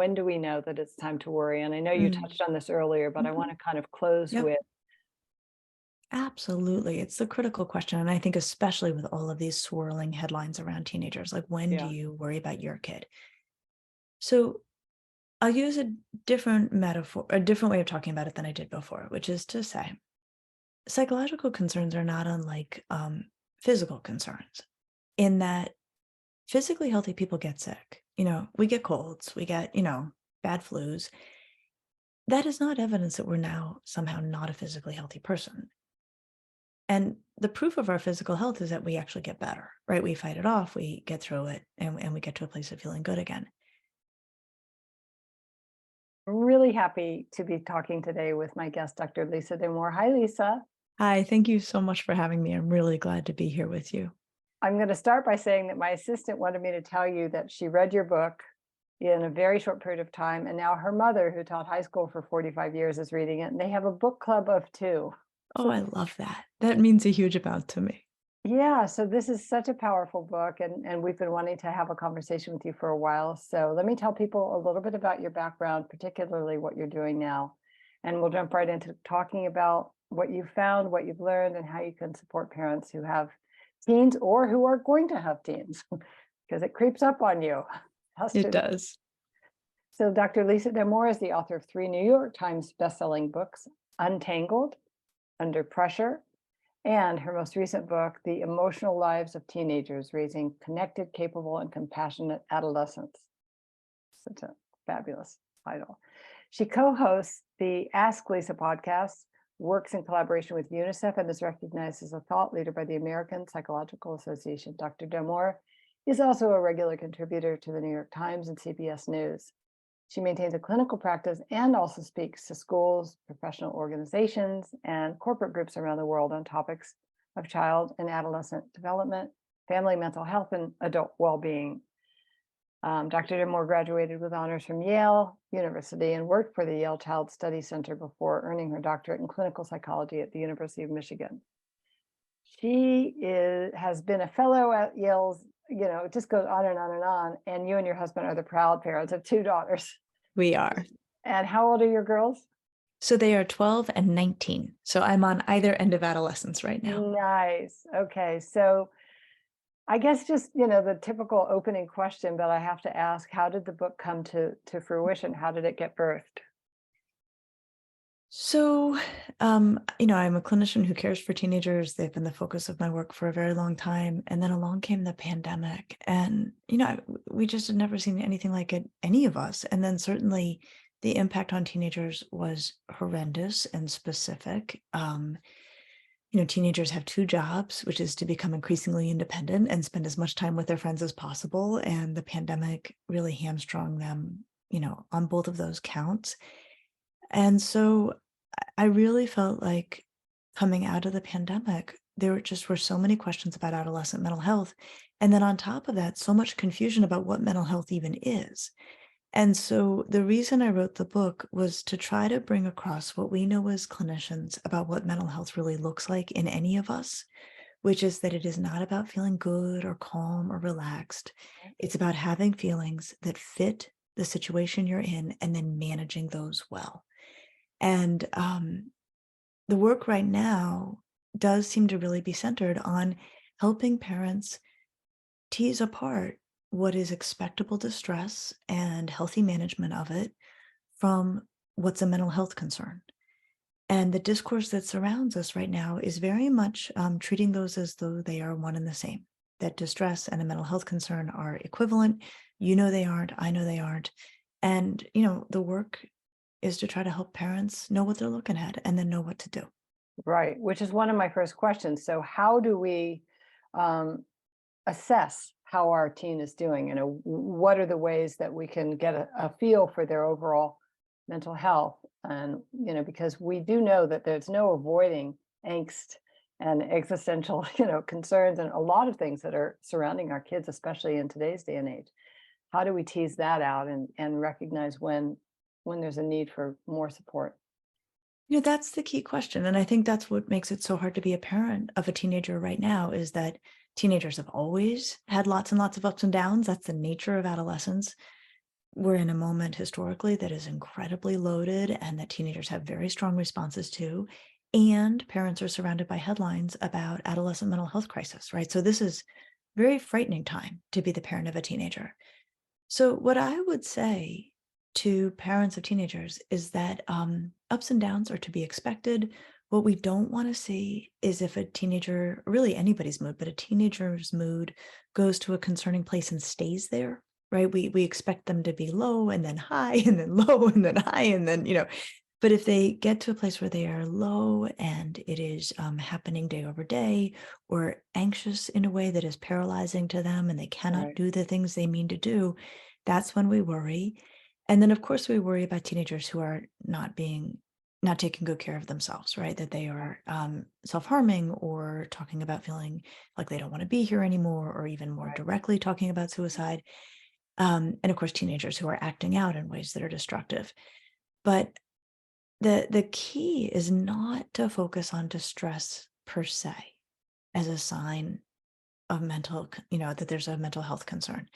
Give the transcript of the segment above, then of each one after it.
When do we know that it's time to worry? And I know you Mm, touched on this earlier, but I want mhm. to kind of close Yep, with, absolutely. It's the critical question. And I think especially with all of these swirling headlines around teenagers, like when do yeah, you worry about your kid? So I'll use a different metaphor, a different way of talking about it than I did before, which is to say psychological concerns are not unlike physical concerns in that physically healthy people get sick. We get colds, we get, bad flus. That is not evidence that we're now somehow not a physically healthy person. And the proof of our physical health is that we actually get better, right? We fight it off, we get through it, and we get to a place of feeling good again. I'm really happy to be talking today with my guest, Dr. Lisa Damour. Hi, Lisa. Hi, thank you so much for having me. I'm really glad to be here with you. I'm going to start by saying that my assistant wanted me to tell you that she read your book in a very short period of time. And now her mother, who taught high school for 45 years, is reading it. And they have a book club of two. Oh, So I love that. That means a huge amount to me. yeah, so this is such a powerful book, and we've been wanting to have a conversation with you for a while. So let me tell people a little bit about your background, particularly what you're doing now. And we'll jump right into talking about what you've found, what you've learned, and how you can support parents who have teens or who are going to have teens, because it creeps up on you. Has It to. does. So Dr. Lisa Damour is the author of 3 New York Times bestselling books, Untangled, Under Pressure, and her most recent book, The Emotional Lives of Teenagers, Raising Connected, Capable, and Compassionate Adolescents. Such a fabulous title. She co-hosts the Ask Lisa podcast, works in collaboration with UNICEF, and is recognized as a thought leader by the American Psychological Association. Dr. Damour is also a regular contributor to the New York Times and CBS News. She maintains a clinical practice and also speaks to schools, professional organizations, and corporate groups around the world on topics of child and adolescent development, family mental health, and adult well-being. Dr. Damour graduated with honors from Yale University and worked for the Yale Child Study Center before earning her doctorate in clinical psychology at the University of Michigan. Has been a fellow at Yale's, it just goes on and on and on. And you and your husband are the proud parents of 2 daughters. We are. And how old are your girls? So they are 12 and 19. So I'm on either end of adolescence right now. Nice. Okay. So I guess just, the typical opening question, but I have to ask, how did the book come to fruition? How did it get birthed? So, I'm a clinician who cares for teenagers. They've been the focus of my work for a very long time. And then along came the pandemic. And, we just had never seen anything like it, any of us. And then certainly the impact on teenagers was horrendous and specific. Teenagers have two jobs, which is to become increasingly independent and spend as much time with their friends as possible. And the pandemic really hamstrung them, on both of those counts. And so I really felt like coming out of the pandemic, there just were so many questions about adolescent mental health. And then on top of that, so much confusion about what mental health even is. And so the reason I wrote the book was to try to bring across what we know as clinicians about what mental health really looks like in any of us, which is that it is not about feeling good or calm or relaxed. It's about having feelings that fit the situation you're in and then managing those well. And the work right now does seem to really be centered on helping parents tease apart what is expectable distress and healthy management of it from what's a mental health concern. And the discourse that surrounds us right now is very much treating those as though they are one and the same, that distress and a mental health concern are equivalent. They aren't, I know they aren't. And, the work is to try to help parents know what they're looking at and then know what to do. Right, which is one of my first questions. So how do we um, assess how our teen is doing? What are the ways that we can get a feel for their overall mental health? And, because we do know that there's no avoiding angst and existential, concerns and a lot of things that are surrounding our kids, especially in today's day and age. How do we tease that out and recognize when there's a need for more support? That's the key question. And I think that's what makes it so hard to be a parent of a teenager right now is that teenagers have always had lots and lots of ups and downs. That's the nature of adolescence. we're in a moment historically that is incredibly loaded and that teenagers have very strong responses to. And parents are surrounded by headlines about adolescent mental health crisis, right? So this is very frightening time to be the parent of a teenager. So what I would say to parents of teenagers is that ups and downs are to be expected. What we don't want to see is if a teenager, really anybody's mood, but a teenager's mood goes to a concerning place and stays there, right? We expect them to be low and then high and then low and then high and then, but if they get to a place where they are low and it is happening day over day, or anxious in a way that is paralyzing to them and they cannot Right, do the things they mean to do, that's when we worry. And then, of course, we worry about teenagers who are not taking good care of themselves, right? That they yeah, are self-harming or talking about feeling like they don't want to be here anymore, or even more right. directly talking about suicide. And of course, teenagers who are acting out in ways that are destructive. But the key is not to focus on distress per se as a sign of that there's a mental health concern.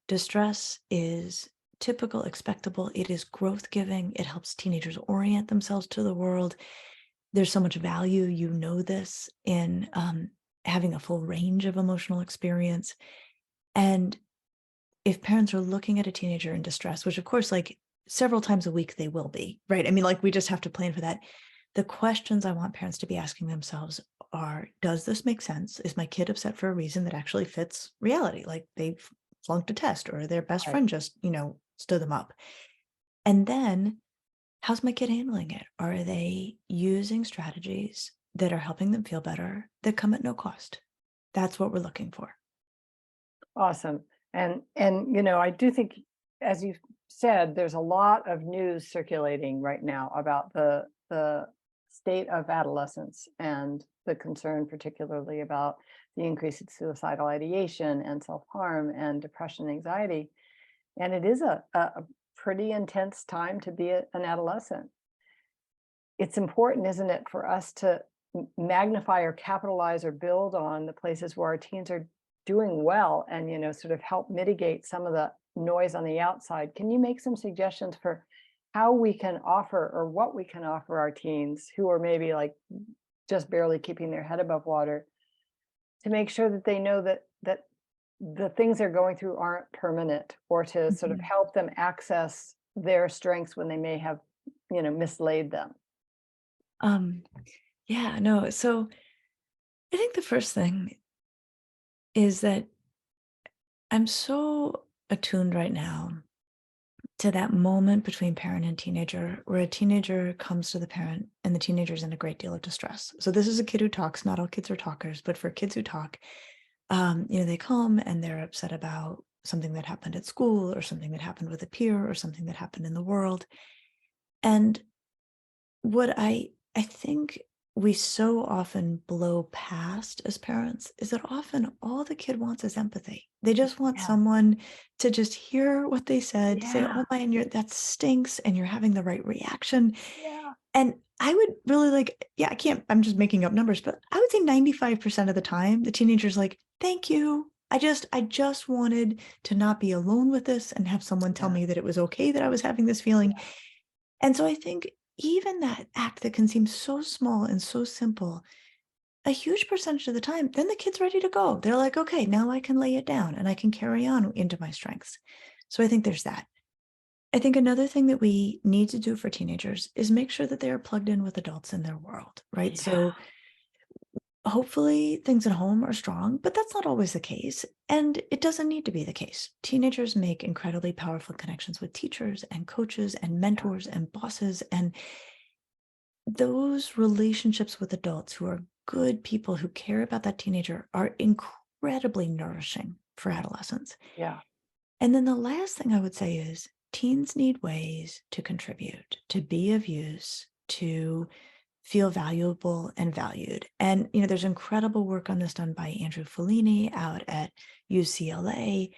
Distress is typical, expectable. It is growth giving. It helps teenagers orient themselves to the world. There's so much value, this, in having a full range of emotional experience. And if parents are looking at a teenager in distress, which of course, like several times a week, they will be, right? I mean, like we just have to plan for that. The questions I want parents to be asking themselves are, does this make sense? Is my kid upset for a reason that actually fits reality? Like they flunked a test or their best Right. friend just, stood them up. And then how's my kid handling it? Are they using strategies that are helping them feel better that come at no cost? That's what we're looking for. Awesome. And I do think, as you said, there's a lot of news circulating right now about the state of adolescence and the concern, particularly about the increase in suicidal ideation and self-harm and depression, anxiety. And it is a pretty intense time to be an adolescent. It's important, isn't it, for us to magnify or capitalize or build on the places where our teens are doing well and, sort of help mitigate some of the noise on the outside. Can you make some suggestions for how we can offer or what we can offer our teens who are maybe like just barely keeping their head above water to make sure that they know that the things they're going through aren't permanent, or to sort of Mhm. help them access their strengths when they may have, mislaid them? Um, yeah, no. So I think the first thing is that I'm so attuned right now to that moment between parent and teenager where a teenager comes to the parent and the teenager's in a great deal of distress. So this is a kid who talks. Not all kids are talkers, but for kids who talk, they come and they're upset about something that happened at school or something that happened with a peer or something that happened in the world. And what I think we so often blow past as parents is that often all the kid wants is empathy. They just want Yeah. someone to just hear what they said, to say, Yeah. "Oh man, that stinks," and you're having the right reaction. Yeah. And I would really yeah, I'm just making up numbers, but I would say 95% of the time the teenager's like, "Thank you. I just wanted to not be alone with this and have someone tell Yeah. me that it was okay that I was having this feeling." And so I think even that act that can seem so small and so simple, a huge percentage of the time, then the kid's ready to go. They're like, okay, now I can lay it down and I can carry on into my strengths. So I think there's that. I think another thing that we need to do for teenagers is make sure that they are plugged in with adults in their world, right? Yeah. So hopefully things at home are strong, but that's not always the case. And it doesn't need to be the case. Teenagers make incredibly powerful connections with teachers and coaches and Yeah. mentors and bosses. And those relationships with adults who are good people who care about that teenager are incredibly nourishing for adolescents. Yeah. And then the last thing I would say is teens need ways to contribute, to be of use, to feel valuable and valued. And, there's incredible work on this done by Andrew Fellini out at UCLA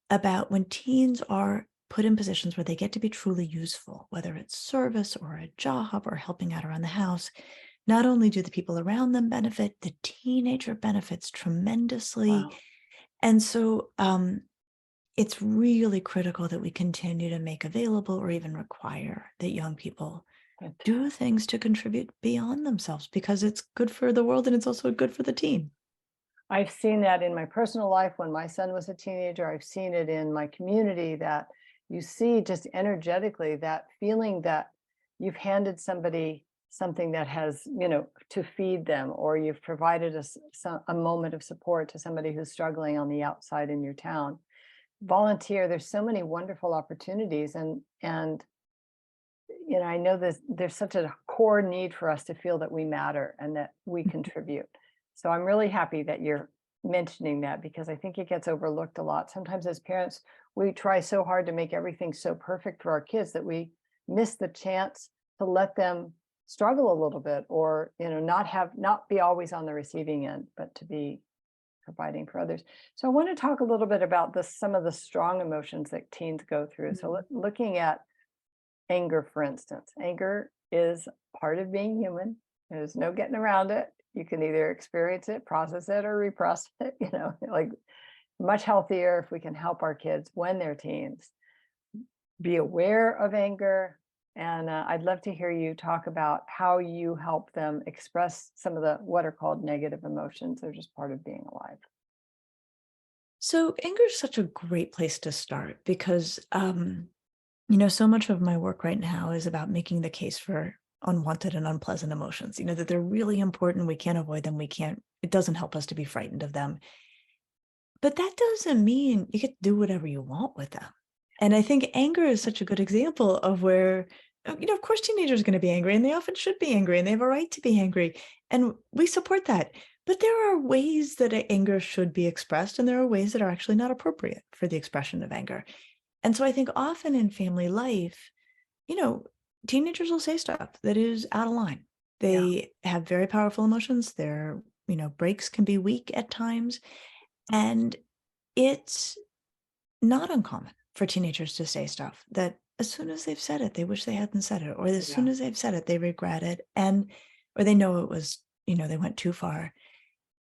about when teens are put in positions where they get to be truly useful, whether it's service or a job or helping out around the house. Not only do the people around them benefit, the teenager benefits tremendously. Wow. And so, it's really critical that we continue to make available or even require that young people But do things to contribute beyond themselves because it's good for the world and it's also good for the team. I've seen that in my personal life when my son was a teenager. I've seen it in my community that you see just energetically that feeling that you've handed somebody something that has, to feed them, or you've provided a moment of support to somebody who's struggling on the outside in your town. Volunteer, there's so many wonderful opportunities, and I know there's such a core need for us to feel that we matter and that we contribute. So I'm really happy that you're mentioning that, because I think it gets overlooked a lot. Sometimes as parents, we try so hard to make everything so perfect for our kids that we miss the chance to let them struggle a little bit, or not be always on the receiving end, but to be providing for others. So I want to talk a little bit about some of the strong emotions that teens go through. So looking at anger, for instance. Anger is part of being human. There's no getting around it. You can either experience it, process it, or repress it, like much healthier if we can help our kids when they're teens be aware of anger. And I'd love to hear you talk about how you help them express some of the what are called negative emotions. They're just part of being alive. So anger is such a great place to start because so much of my work right now is about making the case for unwanted and unpleasant emotions, that they're really important. We can't avoid them. It doesn't help us to be frightened of them. But that doesn't mean you get to do whatever you want with them. And I think anger is such a good example of where, of course, teenagers are going to be angry and they often should be angry and they have a right to be angry. And we support that. But there are ways that anger should be expressed, and there are ways that are actually not appropriate for the expression of anger. And so I think often in family life, you know, teenagers will say stuff that is out of line. Yeah. They have very powerful emotions. Their, breaks can be weak at times. And it's not uncommon for teenagers to say stuff that as soon as they've said it, they wish they hadn't said it, or as soon Yeah. as they've said it, they regret it. Or they know it was, they went too far.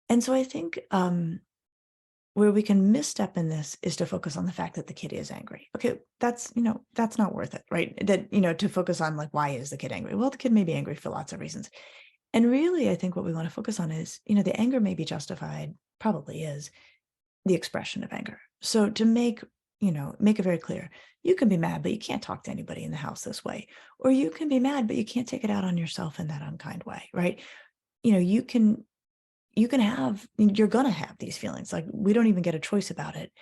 And so I think where we can misstep in this is to focus on the fact that the kid is angry. Okay, that's not worth it, right? That, to focus on like, why is the kid angry? Well, the kid may be angry for lots of reasons. And really, I think what we want to focus on is, the anger may be justified, probably is the expression of anger. So to make it very clear, you can be mad, but you can't talk to anybody in the house this way. Or you can be mad, but you can't take it out on yourself in that unkind way, right? You're going to have these feelings. Like, we don't even get a choice about it.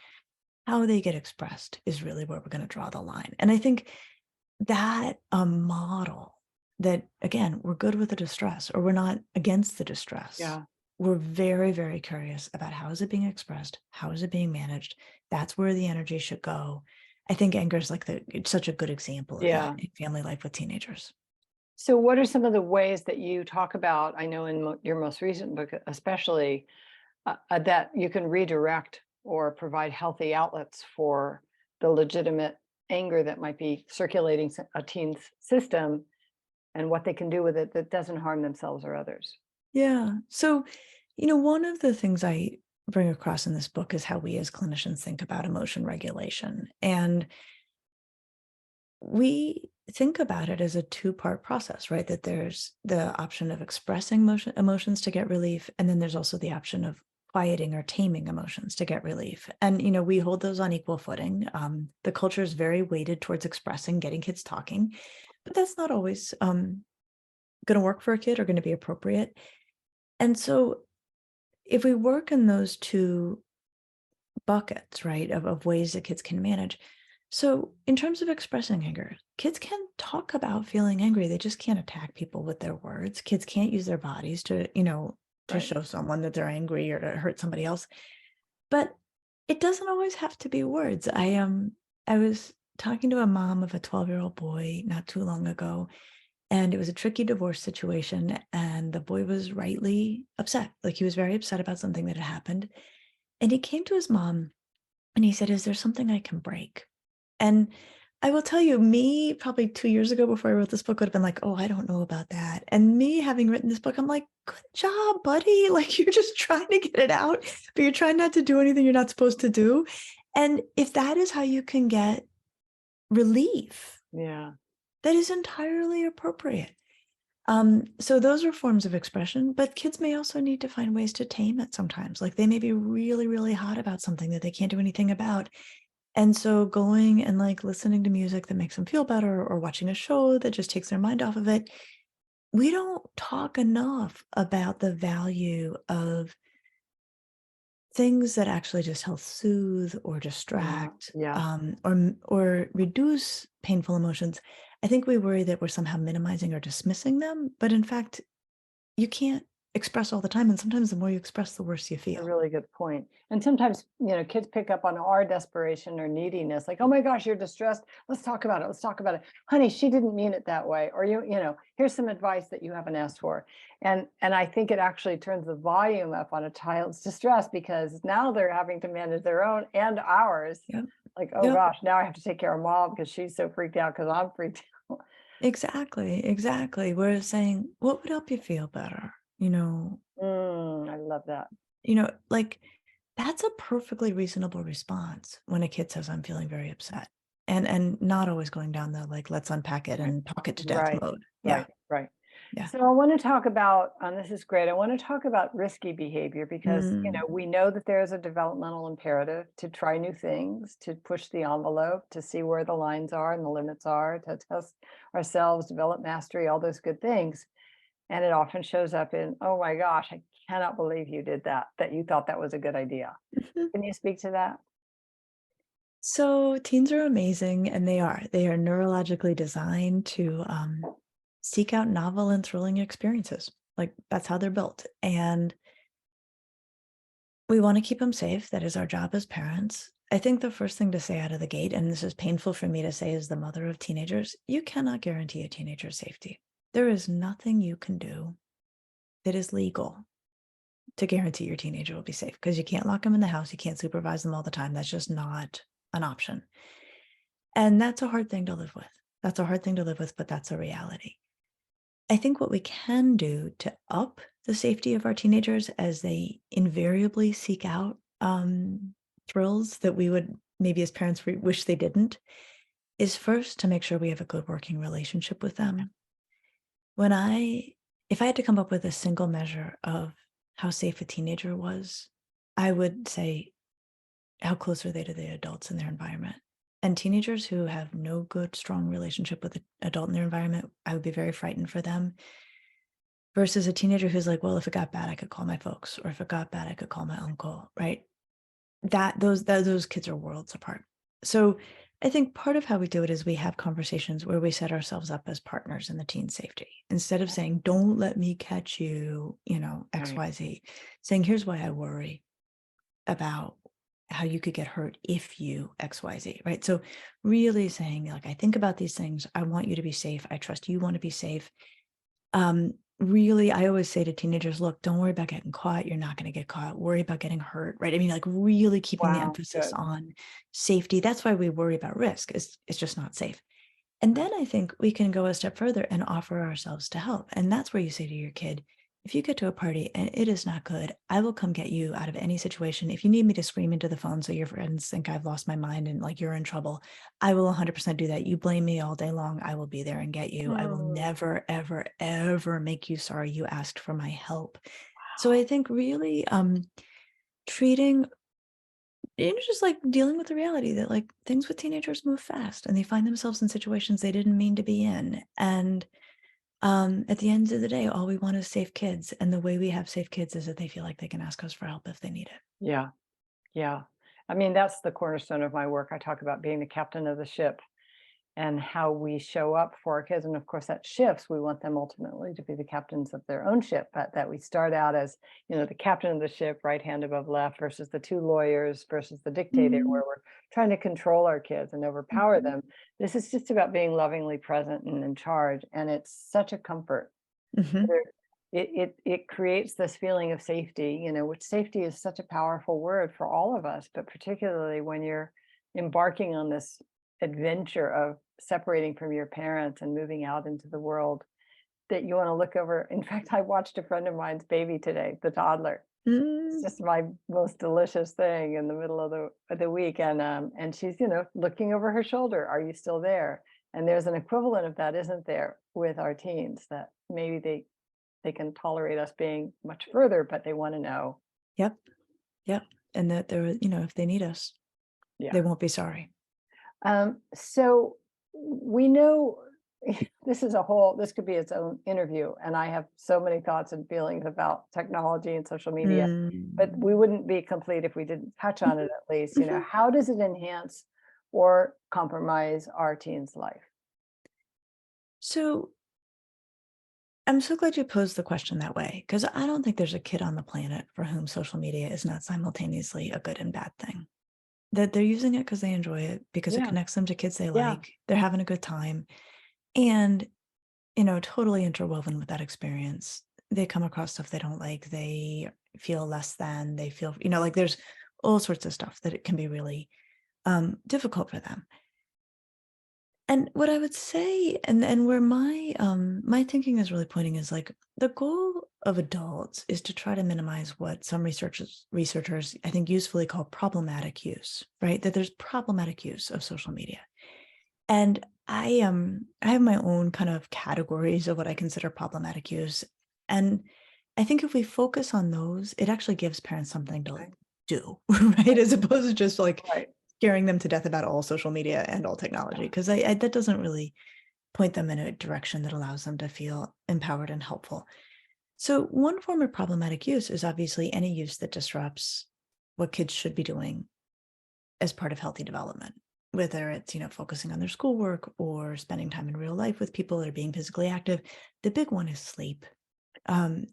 How they get expressed is really where we're going to draw the line. And I think that a model that, again, we're good with the distress, or we're not against the distress. Yeah. We're very, very curious about how is it being expressed? How is it being managed? That's where the energy should go. I think anger is it's such a good example of Yeah. that in family life with teenagers. So what are some of the ways that you talk about, I know in your most recent book, especially, that you can redirect or provide healthy outlets for the legitimate anger that might be circulating a teen's system, and what they can do with it that doesn't harm themselves or others? Yeah. So, one of the things I bring across in this book is how we as clinicians think about emotion regulation. And we think about it as a two-part process, right? That there's the option of expressing emotions to get relief, and then there's also the option of quieting or taming emotions to get relief. And we hold those on equal footing. The culture is very weighted towards expressing, getting kids talking, but that's not always going to work for a kid or going to be appropriate. And so if we work in those two buckets, right, of ways that kids can manage. So in terms of expressing anger, kids can talk about feeling angry. They just can't attack people with their words. Kids can't use their bodies to Right. show someone that they're angry or to hurt somebody else. But it doesn't always have to be words. I was talking to a mom of a 12-year-old boy not too long ago, and it was a tricky divorce situation, and the boy was rightly upset. Like, he was very upset about something that had happened. And he came to his mom and he said, "Is there something I can break?" And I will tell you, me probably 2 years ago before I wrote this book would have been like, "Oh, I don't know about that." And me having written this book, I'm like, "Good job, buddy." Like, you're just trying to get it out, but you're trying not to do anything you're not supposed to do. And if that is how you can get relief, Yeah. that is entirely appropriate. So those are forms of expression, but kids may also need to find ways to tame it sometimes. Like they may be really, really hot about something that they can't do anything about. And so going and like listening to music that makes them feel better or watching a show that just takes their mind off of it. We don't talk enough about the value of things that actually just help soothe or Yeah. distract, Yeah. or reduce painful emotions. I think we worry that we're somehow minimizing or dismissing them, but in fact, you can't express all the time, and sometimes the more you express, the worse you A feel. really good point. And sometimes, kids pick up on our desperation or neediness, like, oh my gosh, you're distressed. Let's talk about it. Let's talk about it. Honey, she didn't mean it that way. Or here's some advice that you haven't asked for. And I think it actually turns the volume up on a child's distress because now they're having to manage their own and ours. Yep. Like, oh Yep. gosh, now I have to take care of mom because she's so freaked out because I'm freaked out. Exactly. Exactly. Whereas saying, what would help you feel better? I love that. Like that's a perfectly reasonable response when a kid says, I'm feeling very upset. And not always going down the like, let's unpack it Right. and talk it to death Right. mode. Yeah. Right. Right. Yeah. So I want to talk about, this is great. I want to talk about risky behavior because, Mm, we know that there is a developmental imperative to try new things, to push the envelope, to see where the lines are and the limits are, to test ourselves, develop mastery, all those good things. And it often shows up in, oh my gosh, I cannot believe you did that you thought that was a good idea. mhm. Can you speak to that? So teens are amazing, and they are neurologically designed to seek out novel and thrilling experiences. Like that's how they're built. And we want to keep them safe. That is our job as parents. I think the first thing to say out of the gate, and this is painful for me to say as the mother of teenagers, you cannot guarantee a teenager's safety. There is nothing you can do that is legal to guarantee your teenager will be safe because you can't lock them in the house. You can't supervise them all the time. That's just not an option. And that's a hard thing to live with. That's a hard thing to live with, but that's a reality. I think what we can do to up the safety of our teenagers as they invariably seek out thrills that we would maybe as parents wish they didn't is first to make sure we have a good working relationship with them. When if I had to come up with a single measure of how safe a teenager was, I would say, how close are they to the adults in their environment? And teenagers who have no good, strong relationship with an adult in their environment, I would be very frightened for them. Versus a teenager who's like, well, if it got bad, I could call my folks, or if it got bad, I could call my uncle, right? Those kids are worlds apart. So I think part of how we do it is we have conversations where we set ourselves up as partners in the teen safety. Instead of saying, don't let me catch you, Right. XYZ, saying, here's why I worry about how you could get hurt if you XYZ, right? So really saying, like, I think about these things. I want you to be safe. I trust you want to be safe. Really, I always say to teenagers, look, don't worry about getting caught. You're not going to get caught. Worry about getting hurt, right? I mean, like really keeping the Wow. emphasis Good. on safety. That's why we worry about risk. It's just not safe. And Right. then I think we can go a step further and offer ourselves to help. And that's where you say to your kid, if you get to a party and it is not good, I will come get you out of any situation. If you need me to scream into the phone so your friends think I've lost my mind and like you're in trouble, I will 100% do that. You blame me all day long, I will be there and get you. I will Hmm. never, ever, ever make you sorry you asked for my help. So I think really treating just like dealing with the reality that like things with teenagers move fast and they find themselves in situations they didn't mean to be in. And at the end of the day, all we want is safe kids. And the way we have safe kids is that they feel like they can ask us for help if they need it. Yeah. Yeah. I mean, that's the cornerstone of my work. I talk about being the captain of the ship and how we show up for our kids. And of course, that shifts. We want them ultimately to be the captains of their own ship, but that we start out as, the captain of the ship, right hand above left, versus the two lawyers versus the dictator, Mm, where we're trying to control our kids and overpower mhm, them. This is just about being lovingly present and in charge. And it's such a comfort. mhm, There it creates this feeling of safety, which safety is such a powerful word for all of us, but particularly when you're embarking on this adventure of separating from your parents and moving out into the world that you wanna look over. In fact, I watched a friend of mine's baby today, the toddler. It's Mm, just my most delicious thing in the middle of the week, and she's, looking over her shoulder, "Are you still there?" And there's an equivalent of that, isn't there, with our teens, that maybe they can tolerate us being much further, but they wanna know. yep, yep. And that they're, if they need us, Yeah. they won't be sorry. So we know this could be its own interview, and I have so many thoughts and feelings about technology and social media, but we Mm. wouldn't be complete if we didn't touch on it at least. Mhm. How does it enhance or compromise our teens' life? So I'm so glad you posed the question that way, because I don't think there's a kid on the planet for whom social media is not simultaneously a good and bad thing. That they're using it because they enjoy it, because it Yeah, connects them to kids they yeah, like, they're having a good time, and, totally interwoven with that experience, they come across stuff they don't like, they feel less than, they feel, like there's all sorts of stuff that it can be really difficult for them. And what I would say, and where my thinking is really pointing is like the goal of adults is to try to minimize what some researchers I think usefully call problematic use, right? That there's problematic use of social media. And I have my own kind of categories of what I consider problematic use. And I think if we focus on those, it actually gives parents something to okay, do, right? As opposed to just like right, scaring them to death about all social media and all technology, yeah, because I that doesn't really point them in a direction that allows them to feel empowered and helpful. So one form of problematic use is obviously any use that disrupts what kids should be doing as part of healthy development, whether it's, focusing on their schoolwork or spending time in real life with people or being physically active. The big one is sleep. And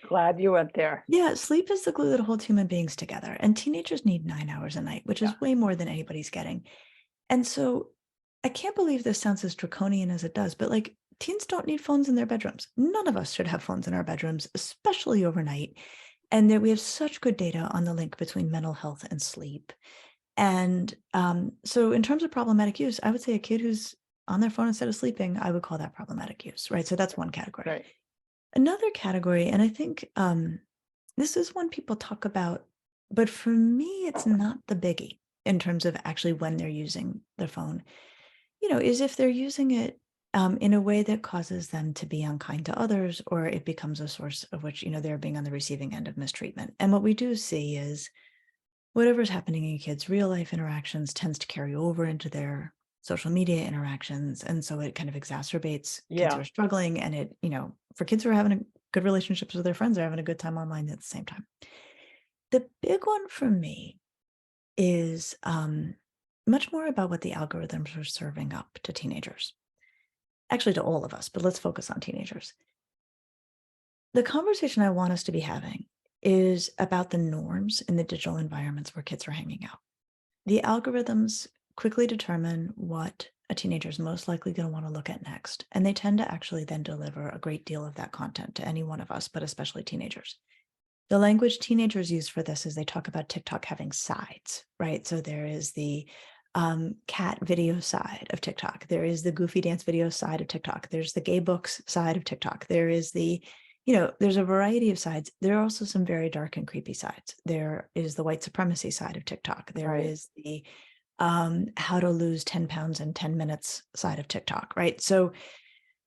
glad you went there. yeah, sleep is the glue that holds human beings together. And teenagers need 9 hours a night, which Yeah, is way more than anybody's getting. And so I can't believe this sounds as draconian as it does, but like teens don't need phones in their bedrooms. None of us should have phones in our bedrooms, especially overnight. And that we have such good data on the link between mental health and sleep. And so, in terms of problematic use, I would say a kid who's on their phone instead of sleeping, I would call that problematic use, right? So that's one category. right. Another category, and I think this is one people talk about, but for me, it's not the biggie in terms of actually when they're using their phone, is if they're using it in a way that causes them to be unkind to others, or it becomes a source of which, they're being on the receiving end of mistreatment. And what we do see is whatever's happening in kids' real life interactions tends to carry over into their social media interactions. And so it kind of exacerbates kids who Yeah, are struggling. And it, for kids who are having good relationships with their friends, they're having a good time online at the same time. The big one for me is much more about what the algorithms are serving up to teenagers, actually to all of us, but let's focus on teenagers. The conversation I want us to be having is about the norms in the digital environments where kids are hanging out. The algorithms quickly determine what a teenager is most likely going to want to look at next. And they tend to actually then deliver a great deal of that content to any one of us, but especially teenagers. The language teenagers use for this is they talk about TikTok having sides, right? So there is the cat video side of TikTok. There is the goofy dance video side of TikTok. There's the gay books side of TikTok. There is there's a variety of sides. There are also some very dark and creepy sides. There is the white supremacy side of TikTok. There right. is the how to lose 10 pounds in 10 minutes side of TikTok, right? So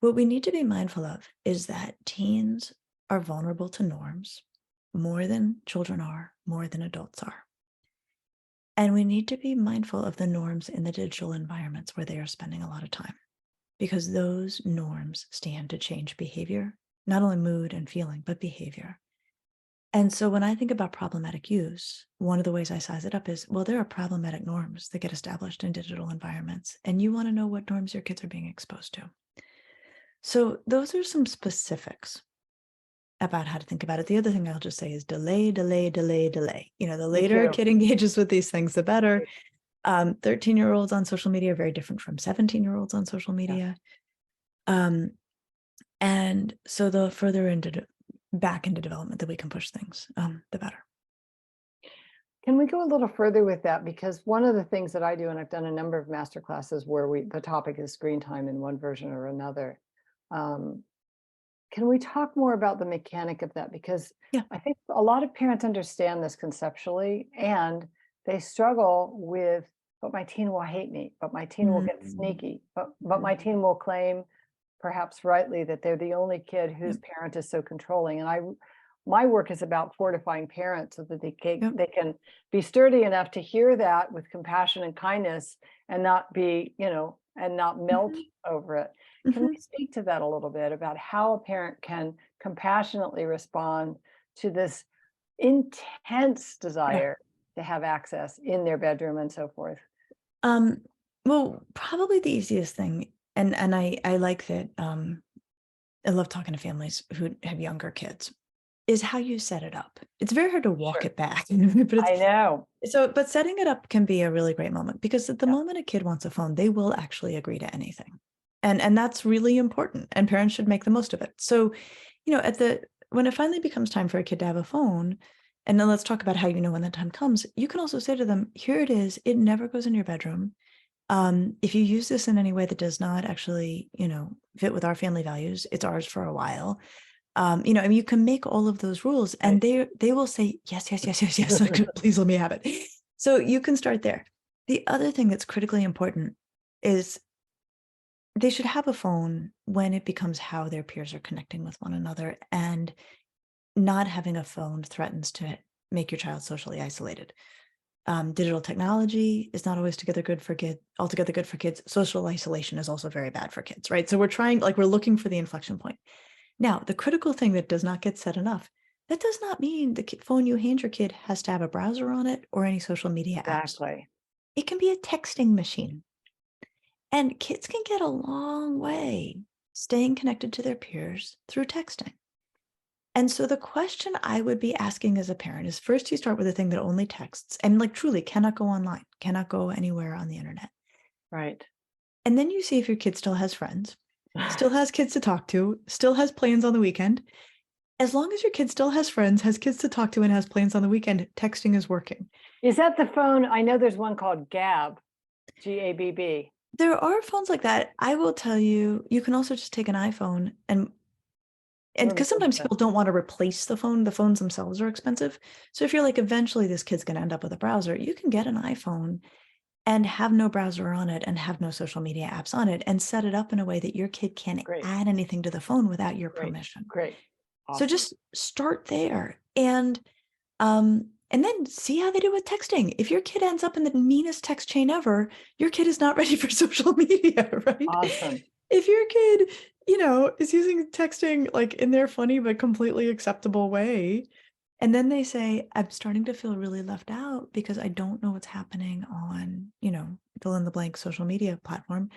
what we need to be mindful of is that teens are vulnerable to norms more than children are, more than adults are. And we need to be mindful of the norms in the digital environments where they are spending a lot of time, because those norms stand to change behavior, not only mood and feeling, but behavior. And so when I think about problematic use, one of the ways I size it up is, well, there are problematic norms that get established in digital environments, and you want to know what norms your kids are being exposed to. So those are some specifics about how to think about it. The other thing I'll just say is delay, delay, delay, delay. The Me later a too. kid engages with these things, the better. 13-year-olds on social media are very different from 17-year-olds on social Yes. media. Um, and so the further back into development that we can push things, the better. Can we go a little further with that? Because one of the things that I do, and I've done a number of master classes where the topic is screen time in one version or another. Um, Can we talk more about the mechanic of that? Because Yeah. I think a lot of parents understand this conceptually and they struggle with, but my teen will hate me, but my teen will get Mm, sneaky, but my mhm. teen will claim, perhaps rightly, that they're the only kid whose Yep. parent is so controlling. And my work is about fortifying parents so that Yep. they can be sturdy enough to hear that with compassion and kindness and not be, and not melt Mhm, over it. Can we mhm. speak to that a little bit about how a parent can compassionately respond to this intense Yeah. desire to have access in their bedroom and so forth? Um, well, probably the easiest thing, and I like that, I love talking to families who have younger kids, is how you set it up. It's very hard to walk Sure. it back, but I know. but setting it up can be a really great moment because at the Yeah, moment a kid wants a phone, they will actually agree to anything. And that's really important, and parents should make the most of it. So, at the when it finally becomes time for a kid to have a phone, and then let's talk about how you know when the time comes, you can also say to them, here it is, it never goes in your bedroom. If you use this in any way that does not actually, fit with our family values, it's ours for a while. I mean, you can make all of those rules and right. they will say, yes, yes, yes, yes, yes, like, please let me have it. So you can start there. The other thing that's critically important is they should have a phone when it becomes how their peers are connecting with one another. And not having a phone threatens to make your child socially isolated. Digital technology is not always altogether good for kids. Social isolation is also very bad for kids, right? So we're looking for the inflection point. Now, the critical thing that does not get said enough, that does not mean the phone you hand your kid has to have a browser on it or any social media apps. Exactly. It can be a texting machine. And kids can get a long way staying connected to their peers through texting. And so the question I would be asking as a parent is first you start with a thing that only texts and like truly cannot go online, cannot go anywhere on the internet. Right. And then you see if your kid still has friends, still has kids to talk to, still has plans on the weekend. As long as your kid still has friends, has kids to talk to, and has plans on the weekend, texting is working. Is that the phone? I know there's one called Gab, Gabb. There are phones like that. I will tell you, you can also just take an iPhone and Or because sometimes Vista. people don't want to replace the phones themselves are expensive. So if you're like, eventually this kid's going to end up with a browser, you can get an iPhone and have no browser on it and have no social media apps on it and set it up in a way that your kid can't Great, add anything to the phone without your great, permission. great. So Awesome. just start there and then see how they do with texting. If your kid ends up in the meanest text chain ever, your kid is not ready for social media, right? Awesome. If your kid, is using texting like in their funny but completely acceptable way, and then they say, I'm starting to feel really left out because I don't know what's happening on, fill in the blank social media platform.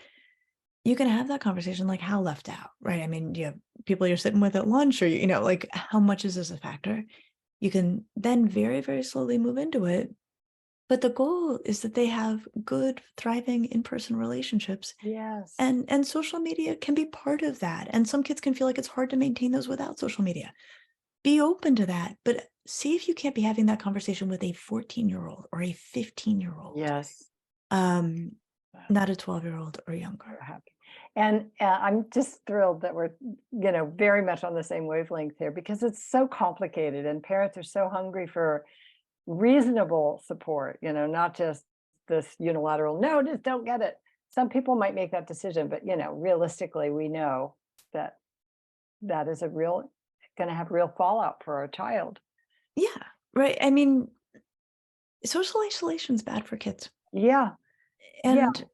You can have that conversation like how left out, right? I mean, you have people you're sitting with at lunch or, like how much is this a factor? You can then very, very slowly move into it. But the goal is that they have good, thriving in-person relationships Yes. and social media can be part of that. And some kids can feel like it's hard to maintain those without social media. Be open to that, but see if you can't be having that conversation with a 14-year-old or a 15-year-old, Yes. um, Wow, not a 12-year-old or younger. so happy. And I'm just thrilled that we're, very much on the same wavelength here because it's so complicated and parents are so hungry for reasonable support, not just this unilateral, no, just don't get it. Some people might make that decision, but realistically, we know that that is going to have real fallout for our child. Yeah, right. I mean, social isolation is bad for kids. Yeah, yeah, And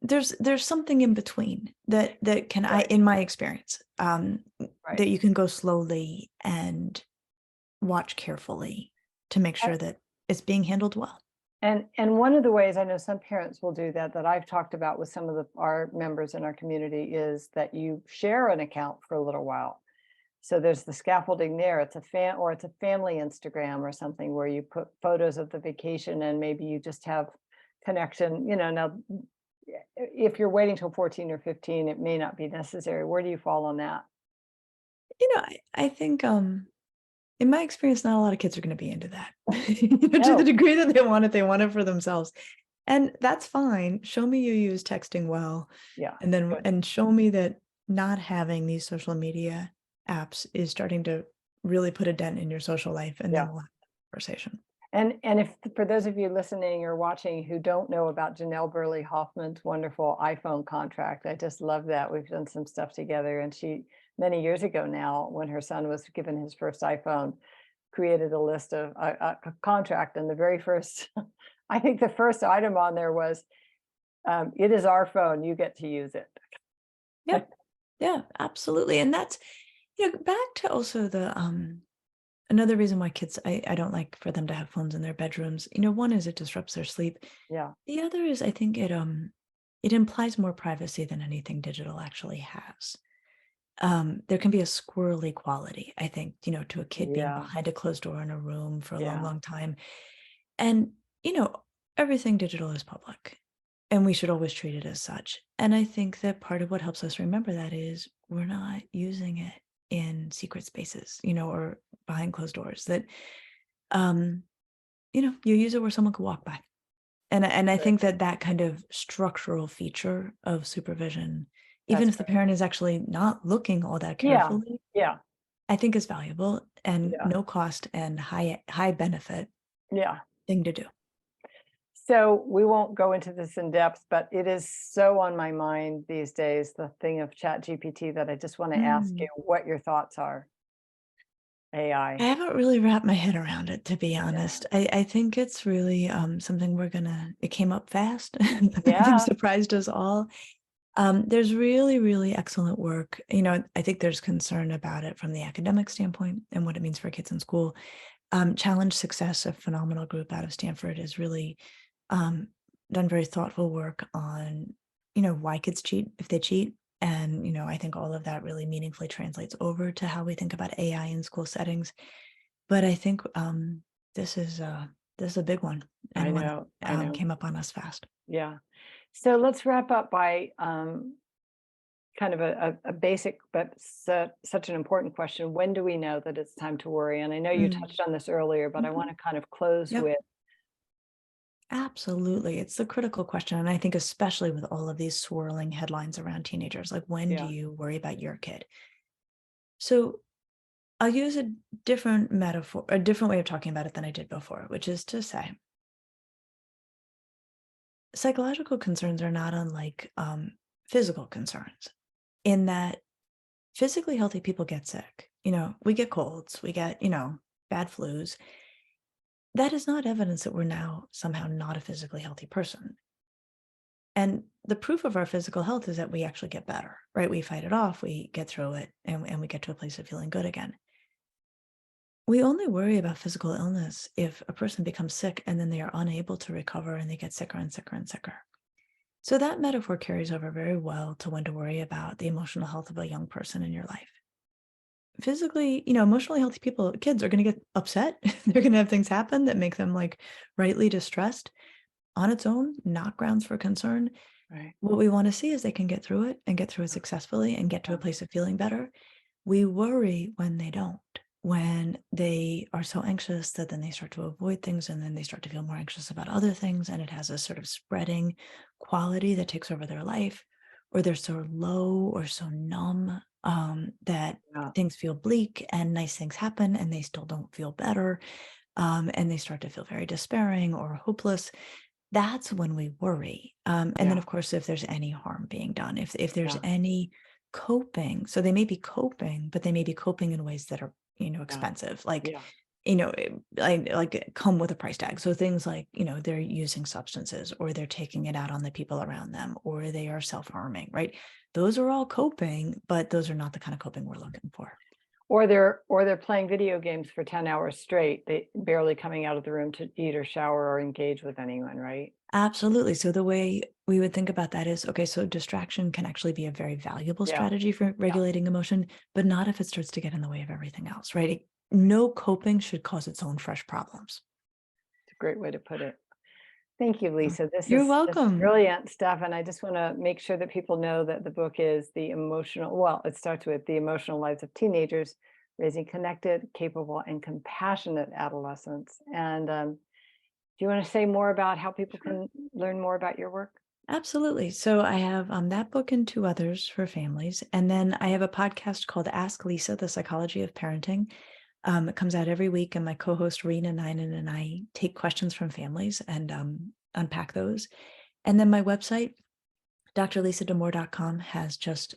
there's something in between that can I right, in my experience, right. that you can go slowly and watch carefully to make A- sure that it's being handled well. And one of the ways I know some parents will do that I've talked about with some of our members in our community is that you share an account for a little while. So there's the scaffolding there. It's a family Instagram or something where you put photos of the vacation and maybe you just have connection, now if you're waiting till 14 or 15, it may not be necessary. Where do you fall on that? I think in my experience, not a lot of kids are going to be into that. To the No. degree that they want it for themselves. And that's fine. Show me you use texting well, Yeah. and then Good. and show me that not having these social media apps is starting to really put a dent in your social life, and then Yeah. we'll have a conversation. And if for those of you listening or watching who don't know about Janelle Burley Hoffman's wonderful iPhone contract, I just love that. We've done some stuff together, and she many years ago now, when her son was given his first iPhone, created a list of a contract, and the very first, I think the first item on there was, "It is our phone. You get to use it." Yeah, yeah, absolutely. And that's, back to also the another reason why kids, I don't like for them to have phones in their bedrooms. One is it disrupts their sleep. Yeah, The other is I think it implies more privacy than anything digital actually has. There can be a squirrely quality, I think, to a kid being yeah, behind a closed door in a room for a long, yeah. long time. And, everything digital is public, and we should always treat it as such. And I think that part of what helps us remember that is we're not using it in secret spaces, or behind closed doors. That um, you use it where someone could walk by. And I Right. think that that kind of structural feature of supervision, even That's if the right. parent is actually not looking all that Yeah, carefully, yeah, I think is valuable and yeah, no cost and high benefit yeah. thing to do. So we won't go into this in depth, but it is so on my mind these days, the thing of Chat GPT, that I just want to ask you Mm. what your thoughts are. I AI. haven't really wrapped my head around it, to be Yeah. honest. I think it's really something it came up fast and I think Yeah. surprised us all. There's really, really excellent work. I think there's concern about it from the academic standpoint and what it means for kids in school. Challenge Success, a phenomenal group out of Stanford, is really um, done very thoughtful work on, why kids cheat if they cheat. And, I think all of that really meaningfully translates over to how we think about AI in school settings. But I think this is a big one I and one know. that I know. came up on us fast. Yeah. So let's wrap up by kind of a basic but such an important question. When do we know that it's time to worry? And I know you Mm, touched on this earlier, but I want mhm. to kind of close Yep, with, absolutely. It's the critical question. And I think especially with all of these swirling headlines around teenagers, like when do yeah, you worry about your kid? So I'll use a different metaphor, a different way of talking about it than I did before, which is to say, psychological concerns are not unlike physical concerns in that physically healthy people get sick. We get colds, we get, bad flus. That is not evidence that we're now somehow not a physically healthy person. And the proof of our physical health is that we actually get better, right? We fight it off, we get through it, and we get to a place of feeling good again. We only worry about physical illness if a person becomes sick and then they are unable to recover and they get sicker and sicker and sicker. So that metaphor carries over very well to when to worry about the emotional health of a young person in your life. Physically, emotionally healthy people, kids are going to get upset. They're going to have things happen that make them like rightly distressed on its own, not grounds for concern. right. What we want to see is they can get through it and get through it successfully and get to a Yeah, place of feeling better. We worry when they don't, when they are so anxious that then they start to avoid things and then they start to feel more anxious about other things. And it has a sort of spreading quality that takes over their life, or they're so low or so numb that yeah, things feel bleak and nice things happen and they still don't feel better. And they start to feel very despairing or hopeless. That's when we worry. And then, yeah, of course, if there's any harm being done, if there's yeah, any coping, so they may be coping, but they may be coping in ways that are, yeah, expensive, like, yeah, like come with a price tag. So things like, they're using substances or they're taking it out on the people around them or they are self-harming, right? Those are all coping, but those are not the kind of coping we're looking for. or they're playing video games for 10 hours straight, they barely coming out of the room to eat or shower or engage with anyone, right? Absolutely. So the way we would think about that is, okay, so distraction can actually be a very valuable Yeah, strategy for yeah, regulating emotion, but not if it starts to get in the way of everything else, right? No coping should cause its own fresh problems. it's a great way to put it. Thank you, Mm. Lisa. This You're is welcome. brilliant stuff, and I just wanna make sure that people know that the book is the emotional, well, it starts with The Emotional Lives of Teenagers, Raising Connected, Capable, and Compassionate Adolescents. And, do you wanna say more about how people Sure. can learn more about your work? Absolutely. So I have that book and two others for families. And then I have a podcast called Ask Lisa, The Psychology of Parenting. It comes out every week, and my co-host Rena Ninen and I take questions from families and unpack those. And then my website, drlisadamour.com, has just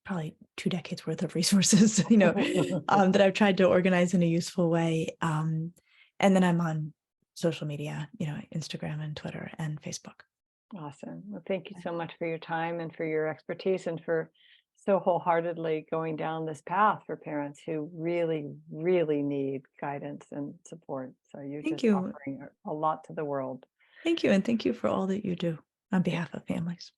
probably 2 decades worth of resources, that I've tried to organize in a useful way. And then I'm on social media, Instagram and Twitter and Facebook. Awesome. Well, thank you so much for your time and for your expertise and for so wholeheartedly going down this path for parents who really, really need guidance and support. So you're Thank just you. offering a lot to the world. Thank you. And thank you for all that you do on behalf of families.